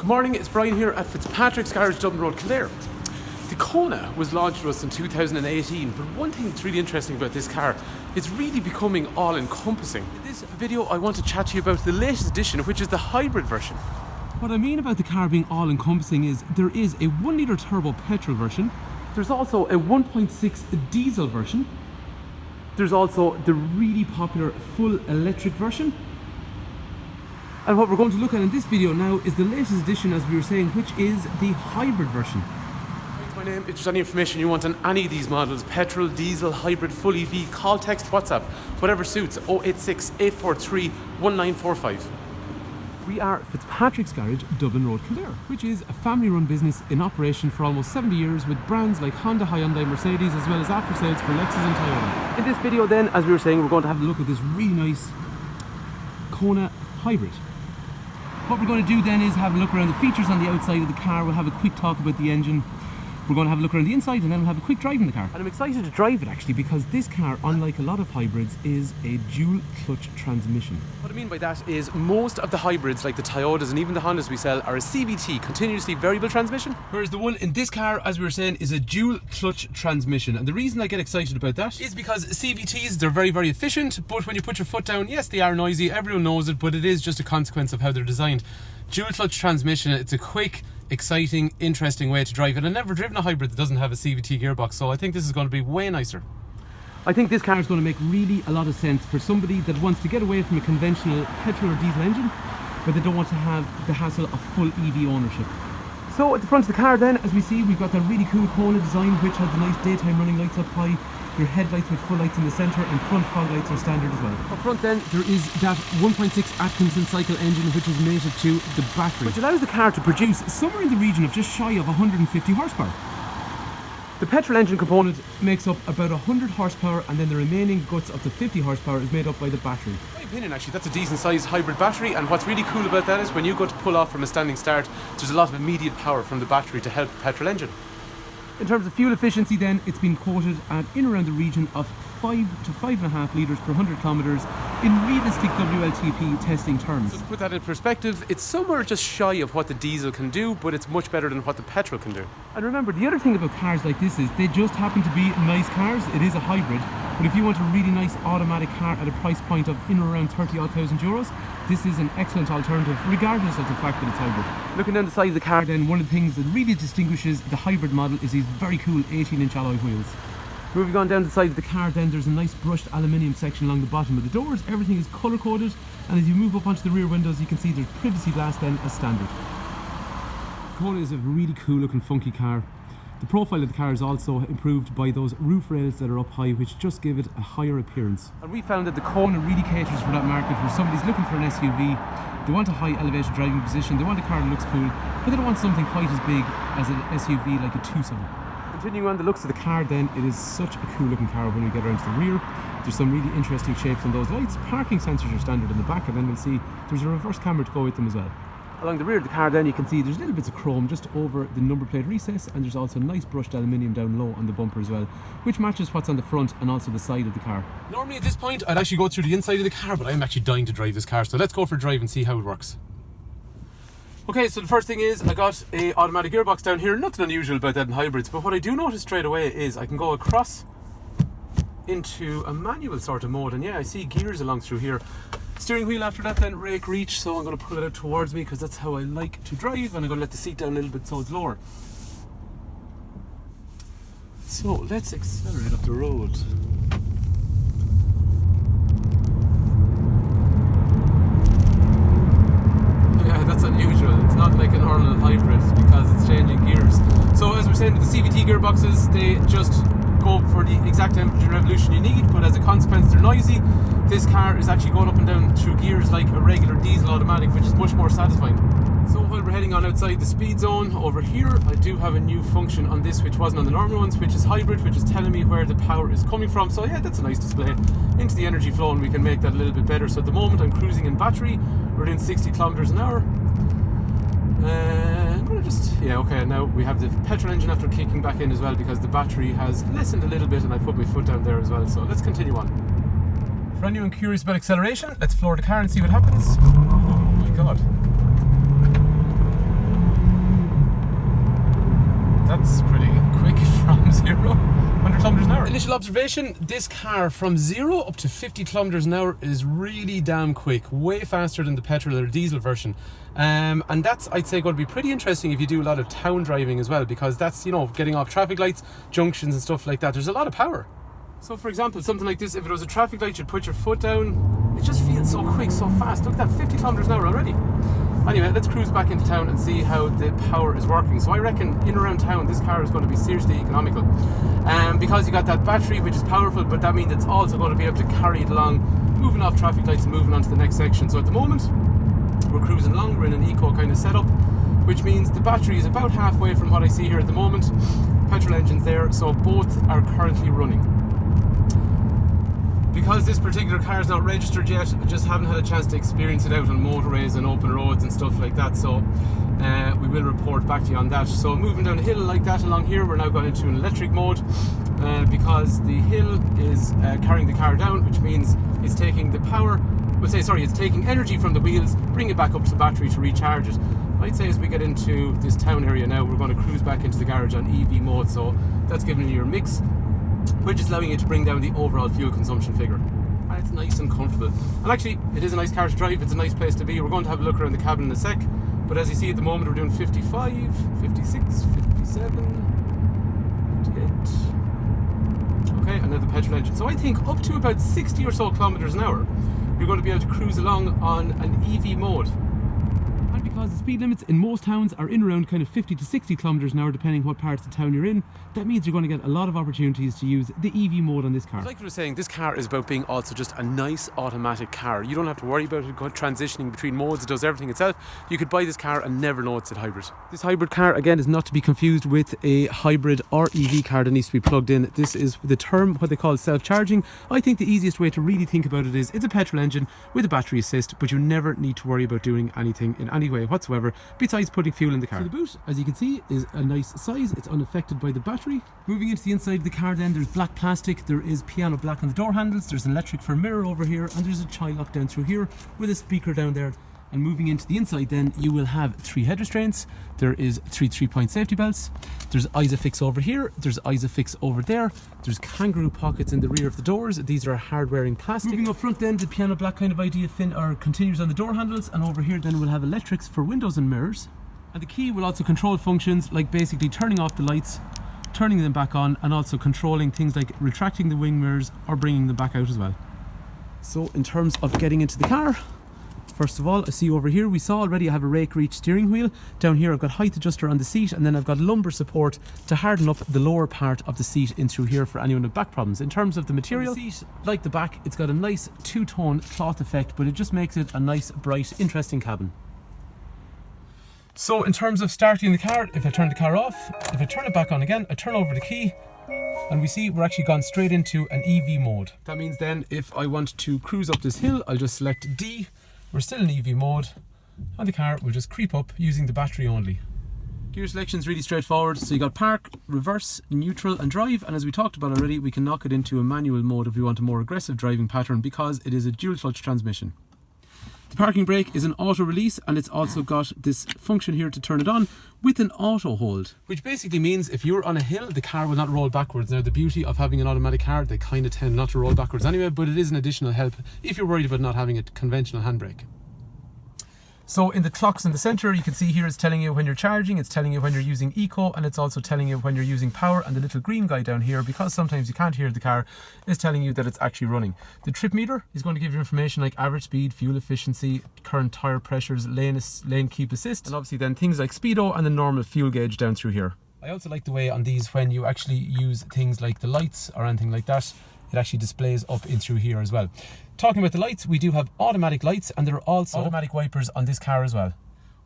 Good morning, it's Brian here at Fitzpatrick's Garage, Dublin Road, Kildare. The Kona was launched to us in 2018, but one thing that's really interesting about this car, it's really becoming all-encompassing. In this video, I want to chat to you about the latest edition, which is the hybrid version. What I mean about the car being all-encompassing is there is a 1 litre turbo petrol version, there's also a 1.6 diesel version, there's also the really popular full electric version. And what we're going to look at in this video now is the latest edition, as we were saying, which is the hybrid version. My name, if there's any information you want on any of these models, petrol, diesel, hybrid, full EV, call, text, WhatsApp, whatever suits, 086 843 1945. We are Fitzpatrick's Garage, Dublin Road, Kildare, which is a family-run business in operation for almost 70 years with brands like Honda, Hyundai, Mercedes, as well as after-sales for Lexus and Toyota. In this video then, as we were saying, we're going to have a look at this really nice Kona hybrid. What we're going to do then is have a look around the features on the outside of the car. We'll have a quick talk about the engine. We're going to have a look around the inside and then we'll have a quick drive in the car. And I'm excited to drive it actually because this car, unlike a lot of hybrids, is a dual clutch transmission. What I mean by that is most of the hybrids, like the Toyotas and even the Hondas we sell, are a CVT, continuously variable transmission. Whereas the one in this car, as we were saying, is a dual clutch transmission. And the reason I get excited about that is because CVTs, they're very, very efficient, but when you put your foot down, yes, they are noisy, everyone knows it, but it is just a consequence of how they're designed. Dual clutch transmission, it's a quick, exciting, interesting way to drive it. I've never driven a hybrid that doesn't have a CVT gearbox, so I think this is going to be way nicer. I think this car is going to make really a lot of sense for somebody that wants to get away from a conventional petrol or diesel engine, but they don't want to have the hassle of full EV ownership. So at the front of the car then, as we see, we've got that really cool Kona design, which has the nice daytime running lights up high, your headlights with full lights in the centre, and front fog lights are standard as well. Up front then, there is that 1.6 Atkinson cycle engine which is mated to the battery, which allows the car to produce somewhere in the region of just shy of 150 horsepower. The petrol engine component makes up about 100 horsepower, and then the remaining guts up to 50 horsepower is made up by the battery. In my opinion, actually, that's a decent sized hybrid battery, and what's really cool about that is when you go to pull off from a standing start, there's a lot of immediate power from the battery to help the petrol engine. In terms of fuel efficiency then, it's been quoted at in around the region of 5 to 5.5 litres per 100 kilometres in realistic WLTP testing terms. So to put that in perspective, it's somewhere just shy of what the diesel can do, but it's much better than what the petrol can do. And remember, the other thing about cars like this is they just happen to be nice cars. It is a hybrid, but if you want a really nice automatic car at a price point of in around 30,000 euros, this is an excellent alternative regardless of the fact that it's hybrid. Looking down the side of the car then, one of the things that really distinguishes the hybrid model is these very cool 18-inch alloy wheels. Moving on down the side of the car then, there's a nice brushed aluminium section along the bottom of the doors. Everything is colour coded, and as you move up onto the rear windows you can see there's privacy glass then as standard. The Kona is a really cool looking funky car. The profile of the car is also improved by those roof rails that are up high, which just give it a higher appearance. And we found that the Kona really caters for that market where somebody's looking for an SUV. They want a high elevated driving position, they want a car that looks cool, but they don't want something quite as big as an SUV like a Tucson. Continuing on the looks of the car then, it is such a cool looking car when we get around to the rear. There's some really interesting shapes on those lights. Parking sensors are standard in the back, and then we'll see there's a reverse camera to go with them as well. Along the rear of the car then you can see there's little bits of chrome just over the number plate recess, and there's also nice brushed aluminium down low on the bumper as well, which matches what's on the front and also the side of the car. Normally at this point I'd actually go through the inside of the car, but I'm actually dying to drive this car, so let's go for a drive and see how it works. Okay, so the first thing is I got a automatic gearbox down here. Nothing unusual about that in hybrids, but what I do notice straight away is I can go across into a manual sort of mode, and yeah, I see gears along through here. Steering wheel after that then, rake reach, so I'm going to pull it out towards me because that's how I like to drive, and I'm going to let the seat down a little bit so it's lower. So let's accelerate up the road. Yeah, that's unusual. It's not like a normal hybrid because it's changing gears. So as we're saying with the CVT gearboxes, they just go for the exact temperature revolution you need, but as a consequence they're noisy. This car is actually going up and down through gears like a regular diesel automatic, which is much more satisfying. So while we're heading on outside the speed zone over here, I do have a new function on this which wasn't on the normal ones, which is hybrid, which is telling me where the power is coming from. So yeah, that's a nice display into the energy flow, and we can make that a little bit better. So at the moment I'm cruising in battery, we're doing 60 kilometers an hour. I'm going to just, yeah, okay, now we have the petrol engine after kicking back in as well because the battery has lessened a little bit and I put my foot down there as well. So let's continue on. For anyone curious about acceleration, let's floor the car and see what happens. Oh my god. Initial observation, this car from 0 up to 50 kilometers an hour is really damn quick, way faster than the petrol or diesel version. And that's, I'd say, going to be pretty interesting if you do a lot of town driving as well, because that's, you know, getting off traffic lights, junctions and stuff like that. There's a lot of power. So for example, something like this, if it was a traffic light, you'd put your foot down. It just feels so quick, so fast. Look at that, 50 kilometers an hour already. Anyway, let's cruise back into town and see how the power is working. So I reckon in and around town, this car is going to be seriously economical. Because you got that battery, which is powerful, but that means it's also going to be able to carry it along, moving off traffic lights and moving on to the next section. So at the moment, we're cruising along, we're in an eco kind of setup, which means the battery is about halfway from what I see here at the moment. Petrol engine's there, so both are currently running. Because this particular car is not registered yet, I just haven't had a chance to experience it out on motorways and open roads and stuff like that, so we will report back to you on that. So moving down a hill like that along here, we're now going into an electric mode because the hill is carrying the car down, which means it's taking the power, it's taking energy from the wheels, bring it back up to the battery to recharge it. I'd say as we get into this town area now, we're going to cruise back into the garage on EV mode, so that's giving you your mix, which is allowing you to bring down the overall fuel consumption figure. And it's nice and comfortable. And actually, it is a nice car to drive, it's a nice place to be. We're going to have a look around the cabin in a sec, but as you see at the moment, we're doing 55, 56, 57, 58. Okay, and now the petrol engine. So I think up to about 60 or so kilometers an hour, you're going to be able to cruise along on an EV mode. And because the speed limits in most towns are in around kind of 50 to 60 kilometers an hour, depending what parts of the town you're in, that means you're going to get a lot of opportunities to use the EV mode on this car. Like I was saying, this car is about being also just a nice automatic car. You don't have to worry about it transitioning between modes. It does everything itself. You could buy this car and never know it's a hybrid. This hybrid car, again, is not to be confused with a hybrid or EV car that needs to be plugged in. This is the term, what they call self-charging. I think the easiest way to really think about it is it's a petrol engine with a battery assist, but you never need to worry about doing anything in any way whatsoever besides putting fuel in the car. So the boot, as you can see, is a nice size. It's unaffected by the battery. Moving into the inside of the car then, there's black plastic, there is piano black on the door handles, there's an electric for a mirror over here, and there's a child lock down through here with a speaker down there. And moving into the inside then, you will have 3 head restraints, there is 3 3-point safety belts, there's Isofix over here, there's Isofix over there, there's kangaroo pockets in the rear of the doors. These are hard wearing plastic. Moving up front then, the piano black kind of idea continues on the door handles, and over here then we'll have electrics for windows and mirrors. And the key will also control functions like basically turning off the lights, turning them back on, and also controlling things like retracting the wing mirrors or bringing them back out as well. So in terms of getting into the car, first of all, I see over here, we saw already I have a rake reach steering wheel. Down here I've got height adjuster on the seat, and then I've got lumbar support to harden up the lower part of the seat in through here for anyone with back problems. In terms of the material, the seat, like the back, it's got a nice two-tone cloth effect, but it just makes it a nice, bright, interesting cabin. So in terms of starting the car, if I turn the car off, if I turn it back on again, I turn over the key, and we see we're actually gone straight into an EV mode. That means then if I want to cruise up this hill, I'll just select D. We're still in EV mode, and the car will just creep up using the battery only. Gear selection is really straightforward. So you got park, reverse, neutral and drive, and as we talked about already, we can knock it into a manual mode if we want a more aggressive driving pattern because it is a dual clutch transmission. The parking brake is an auto release, and it's also got this function here to turn it on with an auto hold, which basically means if you're on a hill, the car will not roll backwards. Now the beauty of having an automatic car, they kind of tend not to roll backwards anyway, but it is an additional help if you're worried about not having a conventional handbrake. So in the clocks in the center, you can see here it's telling you when you're charging, it's telling you when you're using eco, and it's also telling you when you're using power, and the little green guy down here, because sometimes you can't hear the car, is telling you that it's actually running. The trip meter is going to give you information like average speed, fuel efficiency, current tire pressures, lane keep assist, and obviously then things like speedo and the normal fuel gauge down through here. I also like the way on these, when you actually use things like the lights or anything like that, it actually displays up in through here as well. Talking about the lights, we do have automatic lights, and there are also automatic wipers on this car as well.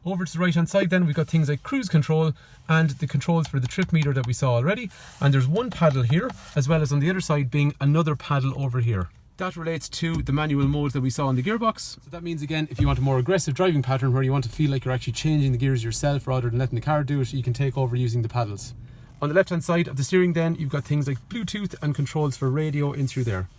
Over to the right hand side then, we've got things like cruise control and the controls for the trip meter that we saw already, and there's one paddle here, as well as on the other side being another paddle over here. That relates to the manual mode that we saw on the gearbox. So that means, again, if you want a more aggressive driving pattern where you want to feel like you're actually changing the gears yourself rather than letting the car do it, you can take over using the paddles. On the left hand side of the steering then, you've got things like Bluetooth and controls for radio in through there.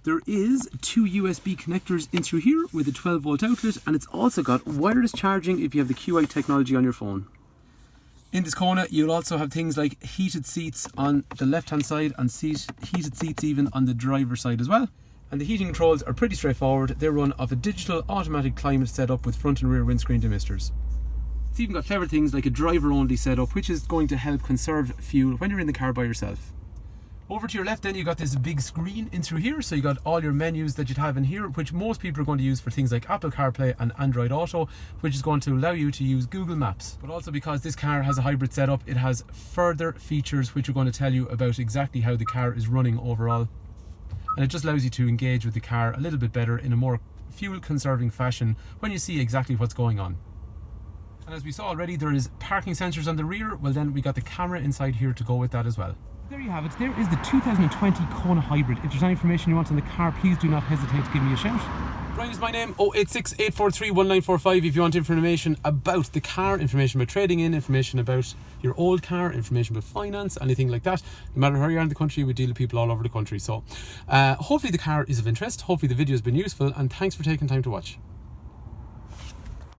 There is 2 USB connectors in through here with a 12-volt outlet, and it's also got wireless charging if you have the QI technology on your phone. In this Kona, you'll also have things like heated seats on the left-hand side and heated seats even on the driver's side as well. And the heating controls are pretty straightforward. They run off a digital automatic climate setup with front and rear windscreen demisters. It's even got clever things like a driver-only setup, which is going to help conserve fuel when you're in the car by yourself. Over to your left then, you got this big screen in through here, so you got all your menus that you'd have in here, which most people are going to use for things like Apple CarPlay and Android Auto, which is going to allow you to use Google Maps. But also, because this car has a hybrid setup, it has further features which are going to tell you about exactly how the car is running overall. And it just allows you to engage with the car a little bit better in a more fuel conserving fashion when you see exactly what's going on. And as we saw already, there is parking sensors on the rear. Well, then we got the camera inside here to go with that as well. There you have it. There is the 2020 Kona Hybrid. If there's any information you want on the car, please do not hesitate to give me a shout. Brian is my name, 086 843 1945 if you want information about the car, information about trading in, information about your old car, information about finance, anything like that. No matter where you are in the country, we deal with people all over the country. So hopefully the car is of interest, hopefully the video has been useful, and thanks for taking time to watch.